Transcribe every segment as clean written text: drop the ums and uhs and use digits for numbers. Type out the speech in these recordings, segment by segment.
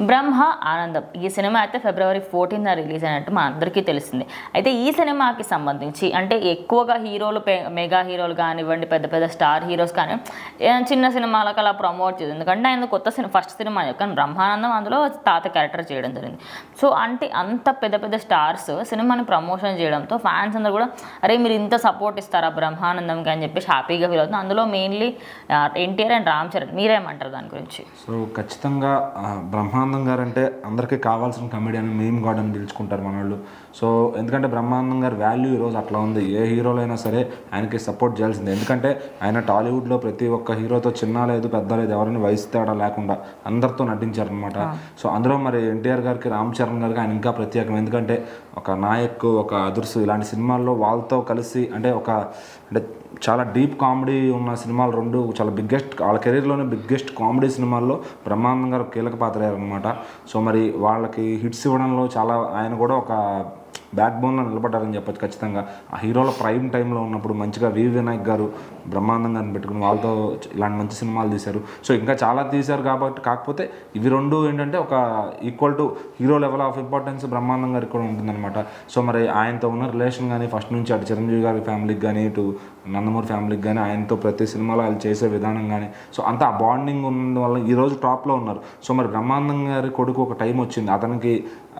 బ్రహ్మ ఆనందం ఈ సినిమా అయితే ఫిబ్రవరి 14న రిలీజ్ అయినట్టు మా అందరికీ తెలిసింది. అయితే ఈ సినిమాకి సంబంధించి అంటే ఎక్కువగా హీరోలు మెగా హీరోలు కానివ్వండి, పెద్ద పెద్ద స్టార్ హీరోస్ కానీ చిన్న సినిమాలకు అలా ప్రమోట్ చేసింది. ఎందుకంటే ఆయన కొత్త సినిమా ఫస్ట్ సినిమా కానీ బ్రహ్మానందం అందులో తాత క్యారెక్టర్ చేయడం జరిగింది. సో అంటే అంత పెద్ద పెద్ద స్టార్స్ సినిమాని ప్రమోషన్ చేయడంతో ఫ్యాన్స్ అందరూ కూడా అరే మీరు ఇంత సపోర్ట్ ఇస్తారా బ్రహ్మానందంకి అని చెప్పేసి హ్యాపీగా ఫీల్ అవుతుంది. అందులో మెయిన్లీ ఎన్టీఆర్ అండ్ రామ్ చరణ్. మీరేమంటారు దాని గురించి? సో ఖచ్చితంగా బ్రహ్మానందం గారు అంటే అందరికీ కావాల్సిన కమెడియన్ మీమ్ గాడ్ అని పిలుచుకుంటారు మన వాళ్ళు. సో ఎందుకంటే బ్రహ్మానందం గారి వాల్యూ ఈరోజు అట్లా ఉంది. ఏ హీరోలైనా సరే ఆయనకి సపోర్ట్ చేయాల్సిందే. ఎందుకంటే ఆయన టాలీవుడ్లో ప్రతి ఒక్క హీరోతో చిన్న లేదు పెద్ద లేదు ఎవరైనా వయసు తేడా లేకుండా అందరితో నటించారనమాట. సో అందులో మరి ఎన్టీఆర్ గారికి రామ్ చరణ్ గారికి ఆయన ఇంకా ప్రత్యేకం. ఎందుకంటే ఒక నాయక్, ఒక అదుర్సు ఇలాంటి సినిమాల్లో వాళ్ళతో కలిసి అంటే చాలా డీప్ కామెడీ ఉన్న సినిమాలు రెండు చాలా బిగ్గెస్ట్ వాళ్ళ కెరీర్లోనే బిగ్గెస్ట్ కామెడీ సినిమాల్లో బ్రహ్మానందం గారు కీలక పాత్ర అయ్యారనమాట. సో మరి వాళ్ళకి హిట్స్ ఇవ్వడంలో చాలా ఆయన కూడా ఒక బ్యాక్ బోన్లో నిలబడ్డారని చెప్పచ్చు ఖచ్చితంగా. ఆ హీరోల ప్రైమ్ టైంలో ఉన్నప్పుడు మంచిగా వినాయక్ గారు బ్రహ్మానందం గారిని పెట్టుకుని వాళ్ళతో ఇలాంటి మంచి సినిమాలు తీశారు. సో ఇంకా చాలా తీశారు కాబట్టి కాకపోతే ఇవి రెండు ఏంటంటే ఒక equal to hero level of importance Brahmanandam గారికి కూడా ఉంటుందన్నమాట. సో మరి ఆయనతో ఉన్న రిలేషన్ కానీ ఫస్ట్ నుంచి అటు చిరంజీవి గారి ఫ్యామిలీకి కానీ ఇటు నందమూరి ఫ్యామిలీకి కానీ ఆయనతో ప్రతి సినిమాలో వాళ్ళు చేసే విధానం కానీ సో అంతా ఆ బాండింగ్ ఉన్నందువల్ల ఈరోజు టాప్లో ఉన్నారు. సో మరి బ్రహ్మానందం గారి కొడుకు ఒక టైం వచ్చింది అతనికి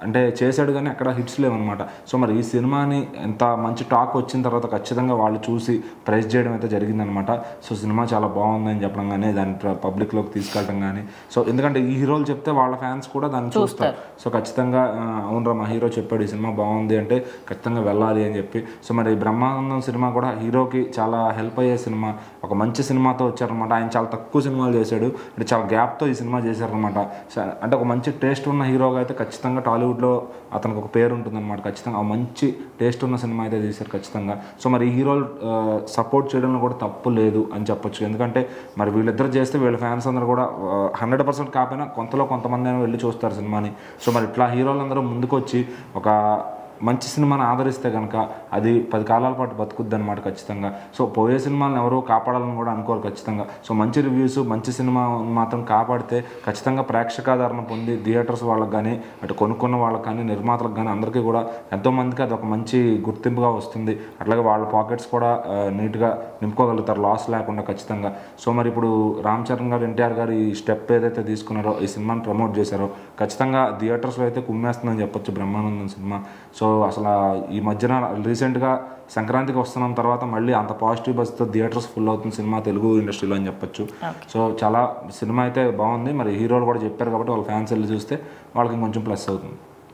అంటే చేశాడు కానీ అక్కడ హిట్స్ లేవన్నమాట. సో మరి ఈ సినిమాని ఎంత మంచి టాక్ వచ్చిన తర్వాత ఖచ్చితంగా వాళ్ళు చూసి ప్రైజ్ చేయడం అయితే జరిగిందనమాట. సో సినిమా చాలా బాగుందని చెప్పడం కానీ దాన్ని పబ్లిక్లోకి తీసుకెళ్ళడం కానీ సో ఎందుకంటే ఈ హీరోలు చెప్తే వాళ్ళ ఫ్యాన్స్ కూడా దాన్ని చూస్తారు. సో ఖచ్చితంగా అవునరా మా హీరో చెప్పాడు ఈ సినిమా బాగుంది అంటే ఖచ్చితంగా వెళ్ళాలి అని చెప్పి. సో మరి బ్రహ్మానందం సినిమా కూడా హీరోకి చాలా హెల్ప్ అయ్యే సినిమా. ఒక మంచి సినిమాతో వచ్చారనమాట. ఆయన చాలా తక్కువ సినిమాలు చేశాడు అంటే చాలా గ్యాప్తో ఈ సినిమా చేశారనమాట. అంటే ఒక మంచి టేస్ట్ ఉన్న హీరోగా అయితే ఖచ్చితంగా టాలీవుడ్లో అతనికి ఒక పేరు ఉంటుందన్నమాట. ఖచ్చితంగా మంచి టేస్ట్ ఉన్న సినిమా అయితే తీశారు ఖచ్చితంగా. సో మరి ఈ హీరోలు సపోర్ట్ చేయడంలో కూడా తప్పు లేదు అని చెప్పొచ్చు. ఎందుకంటే మరి వీళ్ళిద్దరు చేస్తే వీళ్ళ ఫ్యాన్స్ అందరూ కూడా 100% కాకపోయినా కొంతమంది అయినా వెళ్ళి చూస్తారు సినిమాని. సో మరి ఇట్లా హీరోలందరూ ముందుకు వచ్చి ఒక మంచి సినిమాని ఆదరిస్తే కనుక అది 10 కాలాల పాటు బతుకుద్ది అనమాట ఖచ్చితంగా. సో పోయే సినిమాలను ఎవరో కాపాడాలని కూడా అనుకోరు ఖచ్చితంగా. సో మంచి రివ్యూస్ మంచి సినిమా మాత్రం కాపాడితే ఖచ్చితంగా ప్రేక్షకాదరణ పొంది థియేటర్స్ వాళ్ళకి కానీ అటు కొనుక్కున్న వాళ్ళకి కానీ నిర్మాతలకు కానీ అందరికీ కూడా ఎంతోమందికి అది ఒక మంచి గుర్తింపుగా వస్తుంది. అట్లాగే వాళ్ళ పాకెట్స్ కూడా నీట్గా నింపుకోగలుగుతారు లాస్ లేకుండా ఖచ్చితంగా. సో మరి ఇప్పుడు రామ్ చరణ్ గారు ఎన్టీఆర్ గారు ఈ స్టెప్ ఏదైతే తీసుకున్నారో ఈ సినిమాని ప్రమోట్ చేశారో ఖచ్చితంగా థియేటర్స్లో అయితే కుమ్మేస్తుందని చెప్పొచ్చు బ్రహ్మానందం సినిమా. సో అసలు ఈ మధ్యన రీసెంట్గా సంక్రాంతికి వస్తున్న తర్వాత మళ్ళీ అంత పాజిటివ్ బస్తో థియేటర్స్ ఫుల్ అవుతుంది సినిమా తెలుగు ఇండస్ట్రీలో అని చెప్పొచ్చు. సో చాలా సినిమా అయితే బాగుంది. మరి హీరోలు కూడా చెప్పారు కాబట్టి వాళ్ళ ఫ్యాన్స్ వెళ్ళి చూస్తే వాళ్ళకి కొంచెం ప్లస్ అవుతుంది.